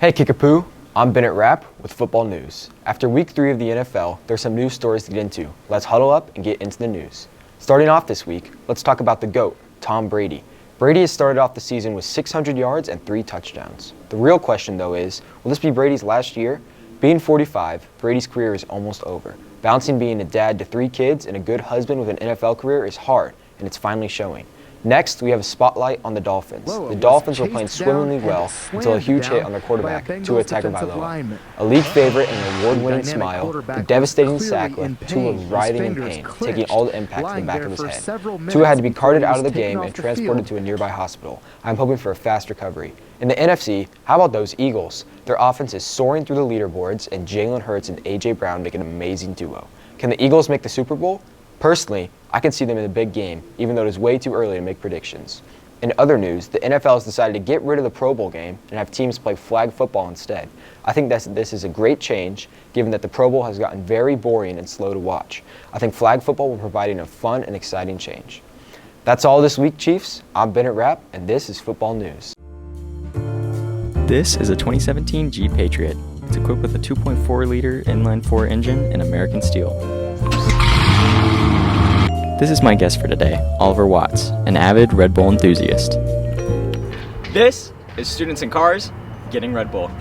Hey Kickapoo, I'm Bennett Rapp with Football News. After week 3 of the NFL, there's some news stories to get into. Let's huddle up and get into the news. Starting off this week, let's talk about the GOAT, Tom Brady. Brady has started off the season with 600 yards and 3 touchdowns. The real question though is, will this be Brady's last year? Being 45, Brady's career is almost over. Balancing being a dad to 3 kids and a good husband with an NFL career is hard, and it's finally showing. Next, we have a spotlight on the Dolphins. The Dolphins were playing swimmingly well until a huge hit on their quarterback, Tua Tagovailoa. A league favorite and an award-winning smile, the devastating sack left Tua writhing in pain, taking all the impact to the back of his head. Tua had to be carted out of the game and transported to a nearby hospital. I'm hoping for a fast recovery. In the NFC, how about those Eagles? Their offense is soaring through the leaderboards, and Jalen Hurts and A.J. Brown make an amazing duo. Can the Eagles make the Super Bowl? Personally, I can see them in a big game, even though it is way too early to make predictions. In other news, the NFL has decided to get rid of the Pro Bowl game and have teams play flag football instead. I think this is a great change, given that the Pro Bowl has gotten very boring and slow to watch. I think flag football will provide a fun and exciting change. That's all this week, Chiefs. I'm Bennett Rapp, and this is Football News. This is a 2017 Jeep Patriot. It's equipped with a 2.4-liter inline-4 engine and American steel. This is my guest for today, Oliver Watts, an avid Red Bull enthusiast. This is Students in Cars getting Red Bull.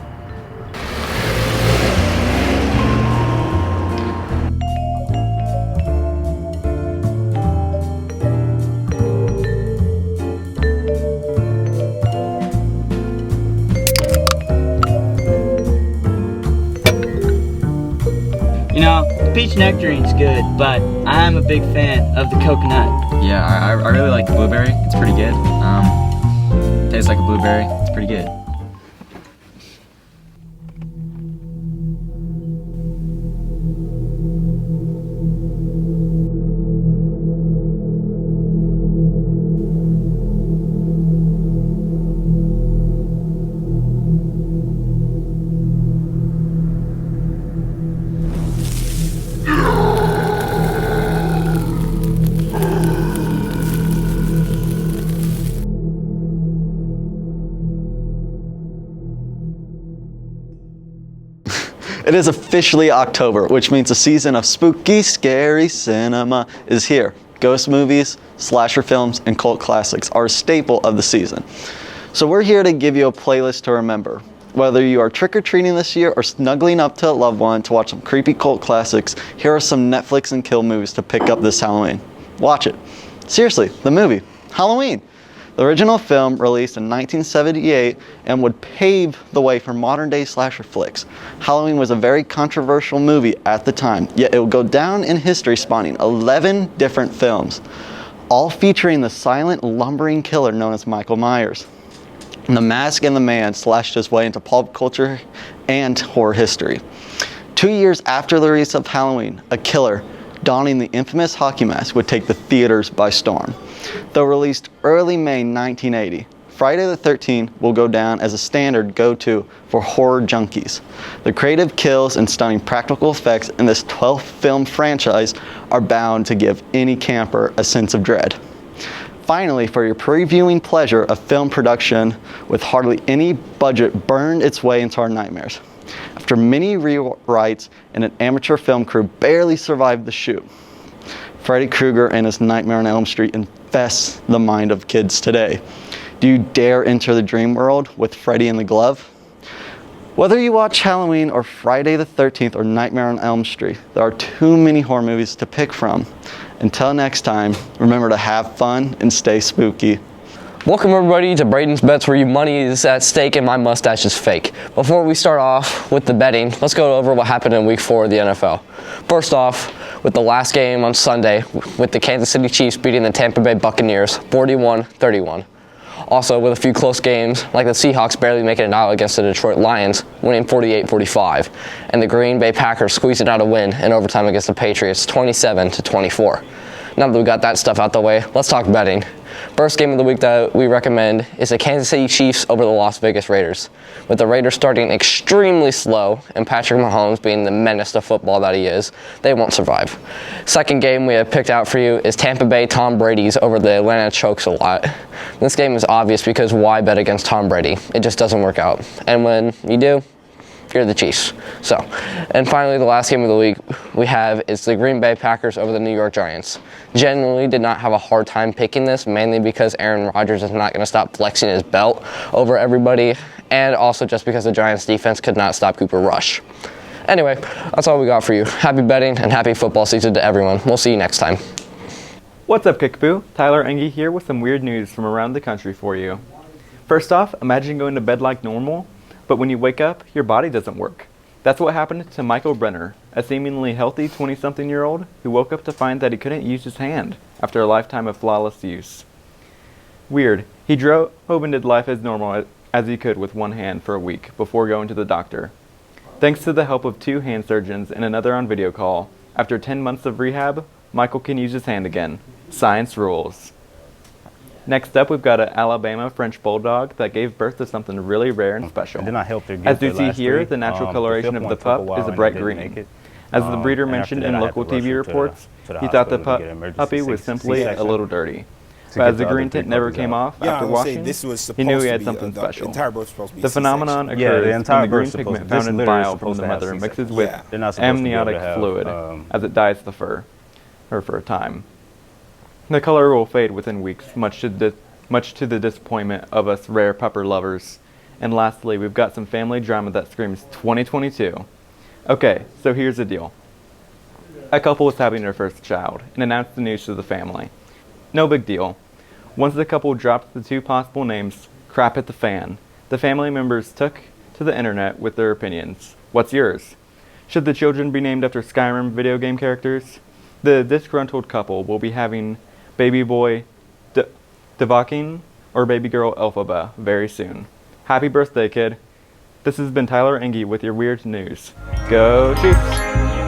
You know, the peach nectarine's good, but I'm a big fan of the coconut. Yeah, I really like the blueberry. It's pretty good. Tastes like a blueberry. It's pretty good. It is officially October, which means the season of spooky, scary cinema is here. Ghost movies, slasher films, and cult classics are a staple of the season. So we're here to give you a playlist to remember. Whether you are trick-or-treating this year or snuggling up to a loved one to watch some creepy cult classics, here are some Netflix and kill movies to pick up this Halloween. Watch it. Seriously, the movie, Halloween. The original film released in 1978 and would pave the way for modern-day slasher flicks. Halloween was a very controversial movie at the time, yet it would go down in history spawning 11 different films, all featuring the silent, lumbering killer known as Michael Myers. The Mask and the Man slashed his way into pop culture and horror history. 2 years after the release of Halloween, a killer donning the infamous hockey mask would take the theaters by storm. Though released early May 1980, Friday the 13th will go down as a standard go-to for horror junkies. The creative kills and stunning practical effects in this 12th film franchise are bound to give any camper a sense of dread. Finally, for your previewing pleasure, a film production with hardly any budget burned its way into our nightmares. After many rewrites and an amateur film crew barely survived the shoot, Freddy Krueger and his Nightmare on Elm Street infests the mind of kids today. Do you dare enter the dream world with Freddy in the glove? Whether you watch Halloween or Friday the 13th or Nightmare on Elm Street, there are too many horror movies to pick from. Until next time, remember to have fun and stay spooky. Welcome everybody to Braden's Bets, where your money is at stake and my mustache is fake. Before we start off with the betting, let's go over what happened in week 4 of the NFL. First off, with the last game on Sunday, with the Kansas City Chiefs beating the Tampa Bay Buccaneers 41-31. Also with a few close games, like the Seahawks barely making it out against the Detroit Lions, winning 48-45, and the Green Bay Packers squeezing out a win in overtime against the Patriots 27-24. now that we got that stuff out the way, let's talk betting. First game of the week that we recommend is the Kansas City Chiefs over the Las Vegas Raiders. With the Raiders starting extremely slow and Patrick Mahomes being the menace of football that he is, they won't survive. Second game we have picked out for you is Tampa Bay Tom Brady's over the Atlanta Chokes a lot. This game is obvious because why bet against Tom Brady? It just doesn't work out. And when you do, you're the Chiefs. So, and finally, the last game of the week we have is the Green Bay Packers over the New York Giants. Generally did not have a hard time picking this, mainly because Aaron Rodgers is not going to stop flexing his belt over everybody, and also just because the Giants defense could not stop Cooper Rush. Anyway, that's all we got for you. Happy betting and happy football season to everyone. We'll see you next time. What's up, Kickapoo? Tyler Engie here with some weird news from around the country for you. First off, imagine going to bed like normal, but when you wake up, your body doesn't work. That's what happened to Michael Brenner, a seemingly healthy 20-something-year-old who woke up to find that he couldn't use his hand after a lifetime of flawless use. Weird. He drove and did life as normal as he could with one hand for a week before going to the doctor. Thanks to the help of 2 hand surgeons and another on video call, after 10 months of rehab, Michael can use his hand again. Science rules. Next up, we've got an Alabama French Bulldog that gave birth to something really rare and special. As you see here, the natural coloration of the pup is a bright green. As the breeder mentioned in local TV reports, he thought the puppy was simply a little dirty. But as the green tint never came off after washing, he knew he had something special. The phenomenon occurs when the green pigment found in bile from the mother mixes with amniotic fluid as it dyes the fur, or for a time. The color will fade within weeks, much to the disappointment of us rare pupper lovers. And lastly, we've got some family drama that screams 2022. Okay, so here's the deal. A couple was having their first child and announced the news to the family. No big deal. Once the couple dropped the 2 possible names, crap hit the fan. The family members took to the internet with their opinions. What's yours? Should the children be named after Skyrim video game characters? The disgruntled couple will be having baby boy Devakin or baby girl Elphaba very soon. Happy birthday, kid. This has been Tyler Engie with your weird news. Go Chiefs!